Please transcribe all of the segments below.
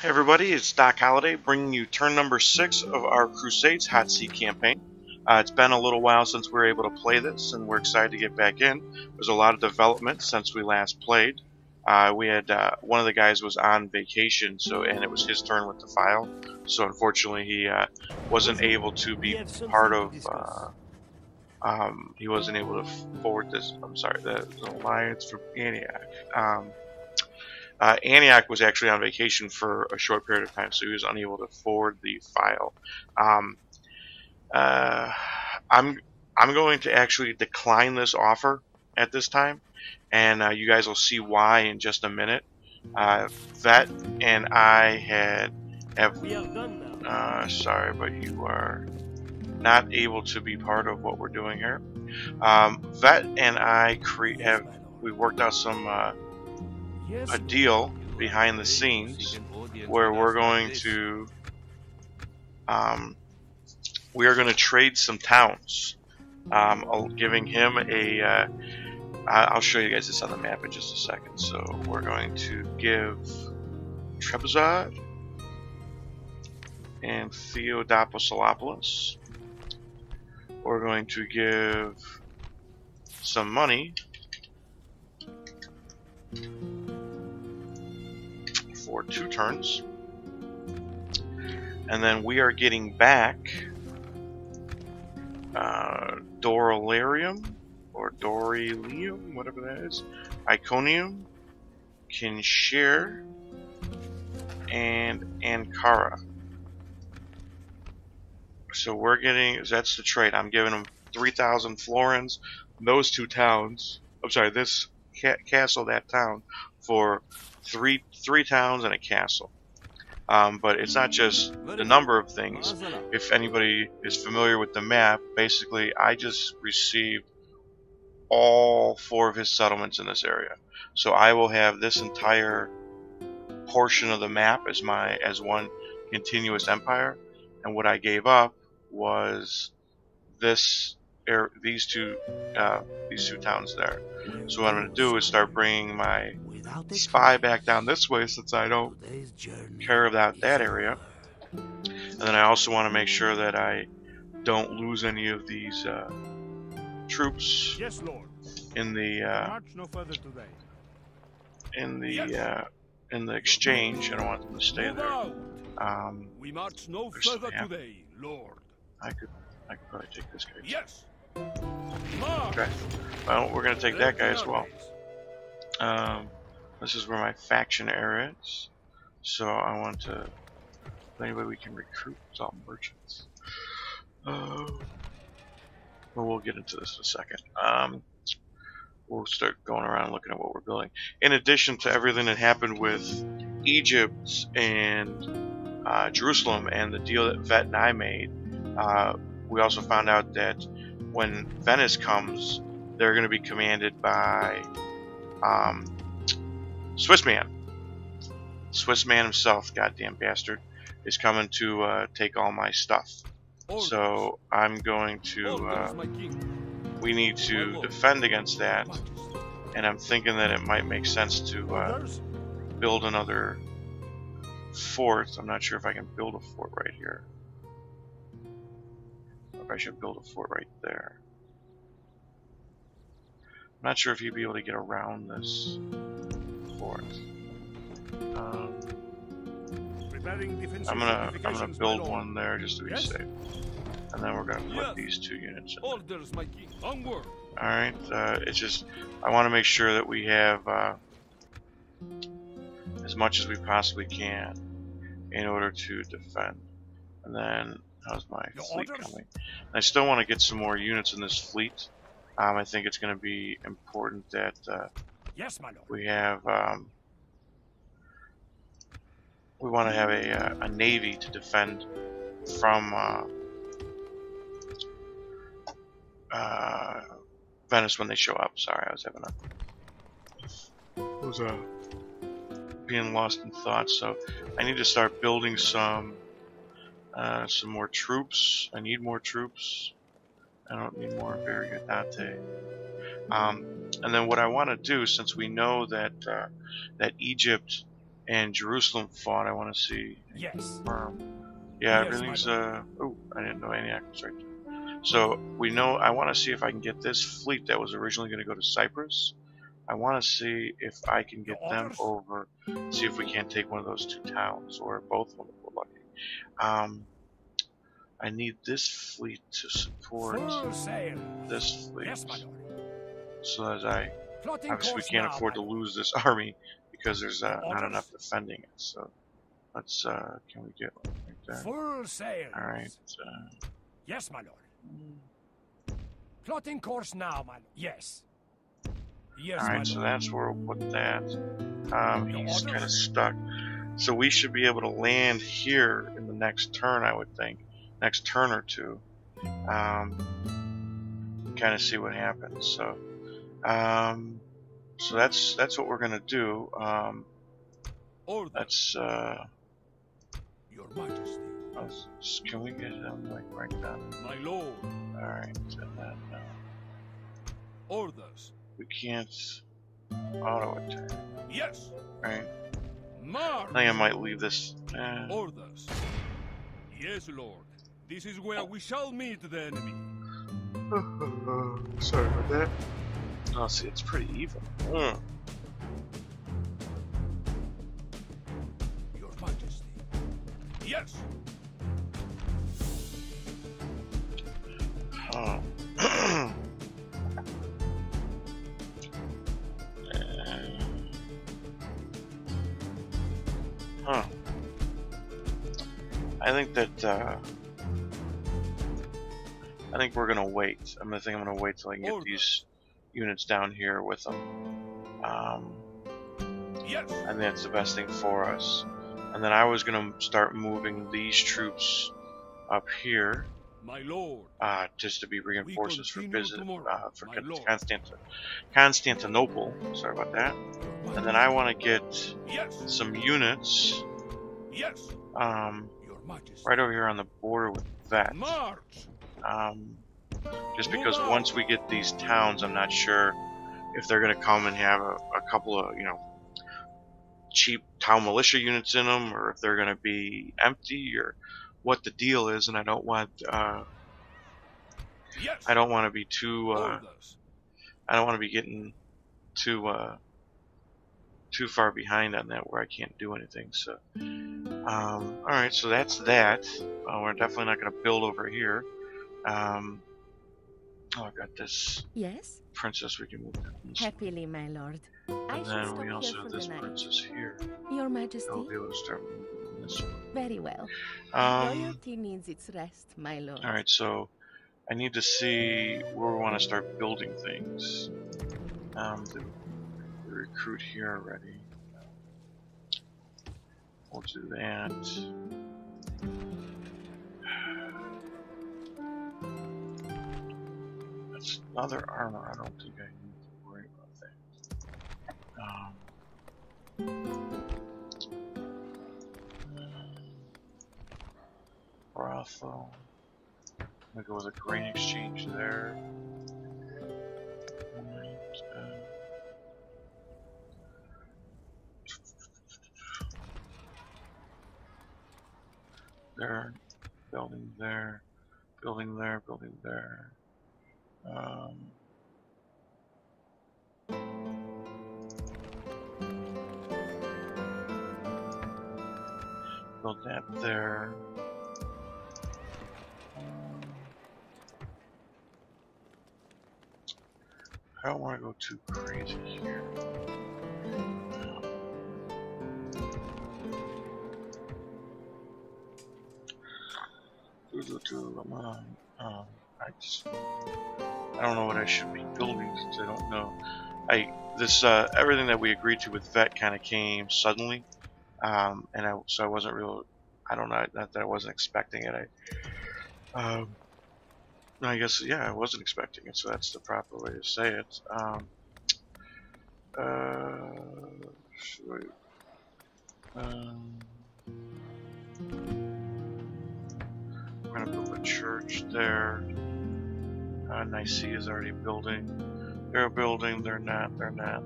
Hey everybody, it's Doc Holliday bringing you turn number 6 of our Crusades Hotseat campaign. It's been a little while since we were able to play this, and we're excited to get back in. There's a lot of development since we last played. We had one of the guys was on vacation, and it was his turn with the file. So unfortunately, he wasn't able to be part of. He wasn't able to forward this. I'm sorry, the alliance from Antioch. Antioch was actually on vacation for a short period of time, so he was unable to forward the file. I'm going to actually decline this offer at this time, and you guys will see why in just a minute. Vet and I have sorry, but you are not able to be part of what we're doing here. Vet and I we worked out some a deal behind the scenes where we're going to trade some towns, giving him a I'll show you guys this on the map in just a second. So we're going to give Trebizond and Theodoposolopolis. We're going to give some money for 2 turns, and then we are getting back Dorolarium or Dorilium, whatever that is, Iconium, Kinshir, and Ankara. So we're getting, that's the trade. I'm giving them 3,000 florins, those 2 towns, I'm sorry, this castle, that town, for three towns and a castle. But it's not just the number of things. If anybody is familiar with the map, basically I just received all 4 of his settlements in this area. So I will have this entire portion of the map as one continuous empire, and what I gave up was these two towns there. So what I'm going to do is start bringing my spy back down this way, since I don't care about that area. And then I also want to make sure that I don't lose any of these troops in the exchange. I don't want them to stay there. We march no further today, Lord. I could probably take this guy. Yes. Okay. Well, we're gonna take that guy as well. This is where my faction area is. So I want to. Anybody we can recruit is all merchants. But we'll get into this in a second. We'll start going around looking at what we're building. In addition to everything that happened with Egypt and Jerusalem and the deal that Vet and I made, we also found out that when Venice comes, they're going to be commanded by Swissman. Swissman himself, goddamn bastard, is coming to take all my stuff. So I'm going to. We need to defend against that, and I'm thinking that it might make sense to build another fort. I'm not sure if I can build a fort right here. Or if I should build a fort right there. I'm not sure if you'd be able to get around this fort. I'm gonna build one there just to be safe, and then we're gonna put these 2 units in. All right. It's just I want to make sure that we have as much as we possibly can in order to defend. And then how's my fleet coming? I still want to get some more units in this fleet. I think it's going to be important that we have. We want to have a navy to defend from Venice when they show up. Sorry, I was having being lost in thought. So I need to start building some more troops. I need more troops. I don't need more Varietate. And then what I want to do, since we know that that Egypt And Jerusalem fought. I want to see. Yes. Yeah, Yes, everything's my oh, I didn't know Antioch was right there. So we know. I want to see if I can get this fleet that was originally going to go to Cyprus. I want to see if I can get them over. See if we can't take one of those two towns or both of them if we're lucky. I need this fleet to support this fleet. Yes, my lord. So that obviously we can't afford to lose this army because there's not enough defending it. So let's can we get one right there? Full sail. All right. Yes, my lord. Plotting course now, my lord. Yes. Yes. All right. So that's where we'll put that. He's kind of stuck. So we should be able to land here in the next turn, I would think. Next turn or two. Kind of see what happens. So. So that's what we're gonna do. Let's Your Majesty. Can we get them like right down? My lord. All right, and then Orders. we can't auto attack. Yes. Right. March. I think I might leave this. Orders. Yes, lord. This is where we shall meet the enemy. Sorry about that. Oh, see, it's pretty even. Your Majesty. Yes. Huh. Huh. I think that I think we're gonna wait. I'm gonna wait till I can get these units down here with them. Yes. I think that's the best thing for us. And then I was gonna start moving these troops up here, my lord, just to be reinforcements for Constantinople. Constantinople. Sorry about that. And then I want to get some units. Yes. Right over here on the border with that. March. Just because once we get these towns, I'm not sure if they're going to come and have a couple of, cheap town militia units in them, or if they're going to be empty, or what the deal is. And I don't want, I don't want to be too, I don't want to be getting too far behind on that where I can't do anything. So, all right, so that's that. We're definitely not going to build over here. Oh, I got this. Yes. Princess, we can move that. Happily, my lord. And then we also have this princess here. Your Majesty. I'll be able to start moving this one. Very well. Royalty needs its rest, my lord. All right, so I need to see where we want to start building things. The recruit here already. We'll do that. That's another armor. I don't think I need to worry about that. Brothel. I'm gonna go with a grain exchange there. There, building there, building there, building there. Build that there. I don't want to go too crazy here. I don't know what I should be building since I don't know. Everything that we agreed to with Vet kind of came suddenly, so I wasn't real. I don't know. Not that I wasn't expecting it. I guess I wasn't expecting it. So that's the proper way to say it. We're gonna build a church there. Nicaea is already building. They're building. They're not. They're not.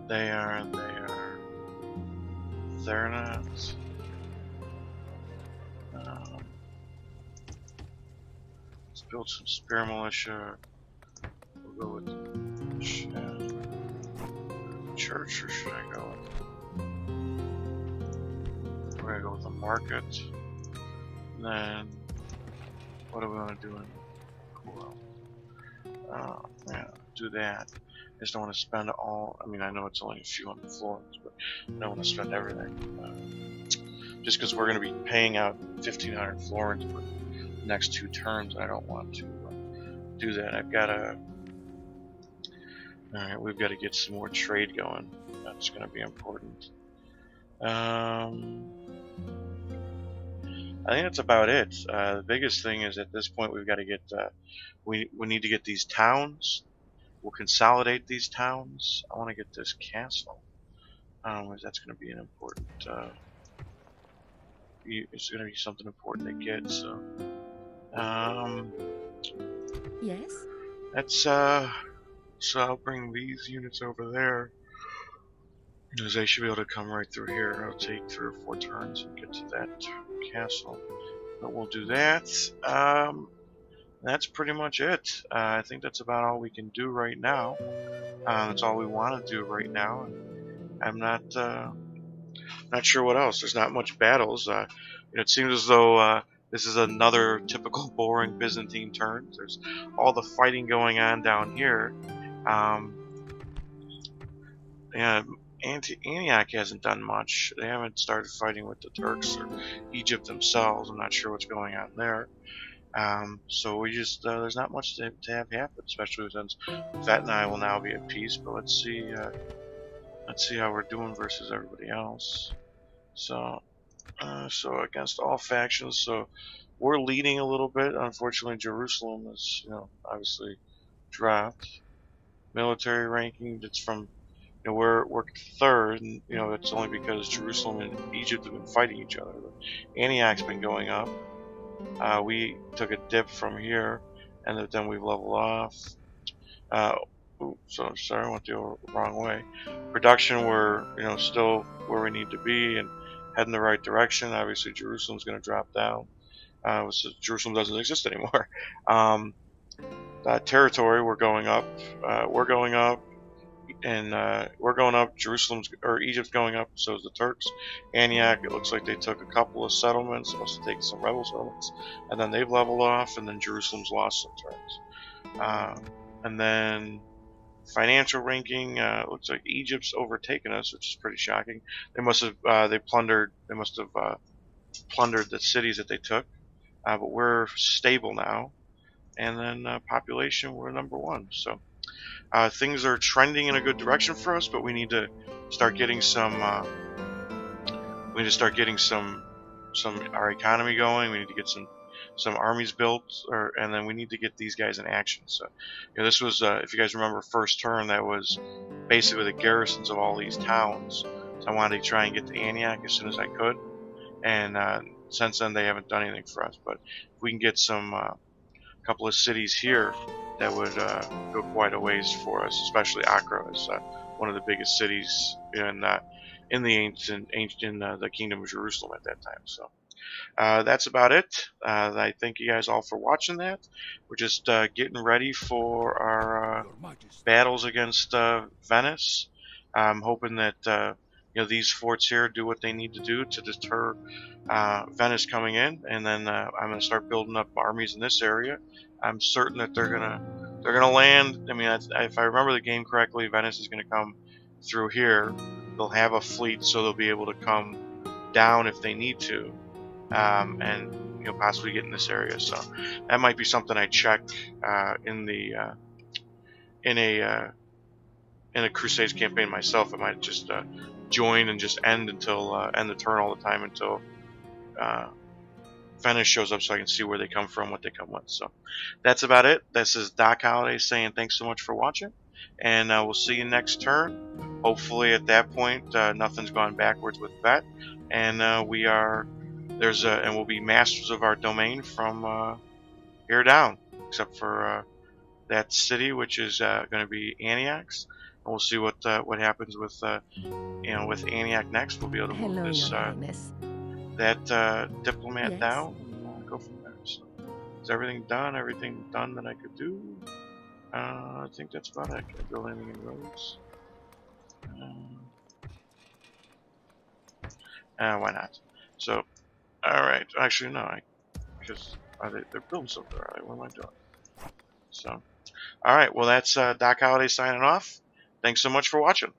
They are. They are. they're not. Let's build some spear militia. We'll go with church, or should I go with? We're gonna go with the market. And then what are we gonna do in cool? Yeah, do that. I just don't want to spend all. I mean, I know it's only a few hundred florins, but I don't want to spend everything. Just because we're going to be paying out 1,500 florins for the next 2 turns, I don't want to do that. I've got to. All right, we've got to get some more trade going. That's going to be important. I think that's about it. The biggest thing is at this point we've got to get. We need to get these towns. We'll consolidate these towns. I want to get this castle. That's going to be an important. It's going to be something important to get. So. Yes. That's So I'll bring these units over there. Because they should be able to come right through here. It'll take 3 or 4 turns and get to that castle. But we'll do that. That's pretty much it. I think that's about all we can do right now. That's all we want to do right now. I'm not sure what else. There's not much battles. It seems as though this is another typical boring Byzantine turn. There's all the fighting going on down here. Yeah, Antioch hasn't done much. They haven't started fighting with the Turks or Egypt themselves. I'm not sure what's going on there. So we just there's not much to have happen, especially since Vet and I will now be at peace. But let's see how we're doing versus everybody else. So against all factions, so we're leading a little bit. Unfortunately, Jerusalem is obviously dropped. Military ranking, it's from we're 3rd, and it's only because Jerusalem and Egypt have been fighting each other. But Antioch's been going up. We took a dip from here, and then we leveled off. So sorry, I went the wrong way. Production, we're still where we need to be and heading the right direction. Obviously, Jerusalem's going to drop down. So Jerusalem doesn't exist anymore. Territory, we're going up. We're going up. And we're going up. Egypt's going up. So is the Turks. Antioch, it looks like they took a couple of settlements. Must have taken some rebel settlements, and then they've leveled off. And then Jerusalem's lost some turns. And then financial ranking, looks like Egypt's overtaken us, which is pretty shocking. They must have plundered the cities that they took. But we're stable now. And then population, we're number 1. So. Things are trending in a good direction for us, but we need to start getting some. Our economy going. We need to get some armies built, and then we need to get these guys in action. So, this was, if you guys remember, first turn, that was basically the garrisons of all these towns. So I wanted to try and get to Antioch as soon as I could, and since then they haven't done anything for us. But if we can get some couple of cities here, that would go quite a ways for us. Especially Accra is one of the biggest cities in the the Kingdom of Jerusalem at that time. So that's about it. I thank you guys all for watching that. We're just getting ready for our battles against Venice. I'm hoping that these forts here do what they need to do to deter Venice coming in, and then I'm going to start building up armies in this area. I'm certain that they're gonna land. I mean, if I remember the game correctly, Venice is gonna come through here. They'll have a fleet, so they'll be able to come down if they need to, and possibly get in this area. So that might be something I check in a Crusades campaign myself. I might just join and just end the turn all the time until Venice shows up, so I can see where they come from, what they come with. So that's about it. This is Doc Holiday saying thanks so much for watching, and we'll see you next turn. Hopefully at that point nothing's gone backwards with Vet, and we'll be masters of our domain from here down, except for that city, which is going to be Antioch's, we'll see what happens with with Antioch next. We'll be able to move Hello, this Your Highness. that diplomat Yes. down and go from there. So, is everything done? Everything done that I could do? I think that's about it. Can I build anything in roads? Why not? So, all right. Actually, no. Because they're building something early. What am I doing? So, all right. Well, that's Doc Holliday signing off. Thanks so much for watching.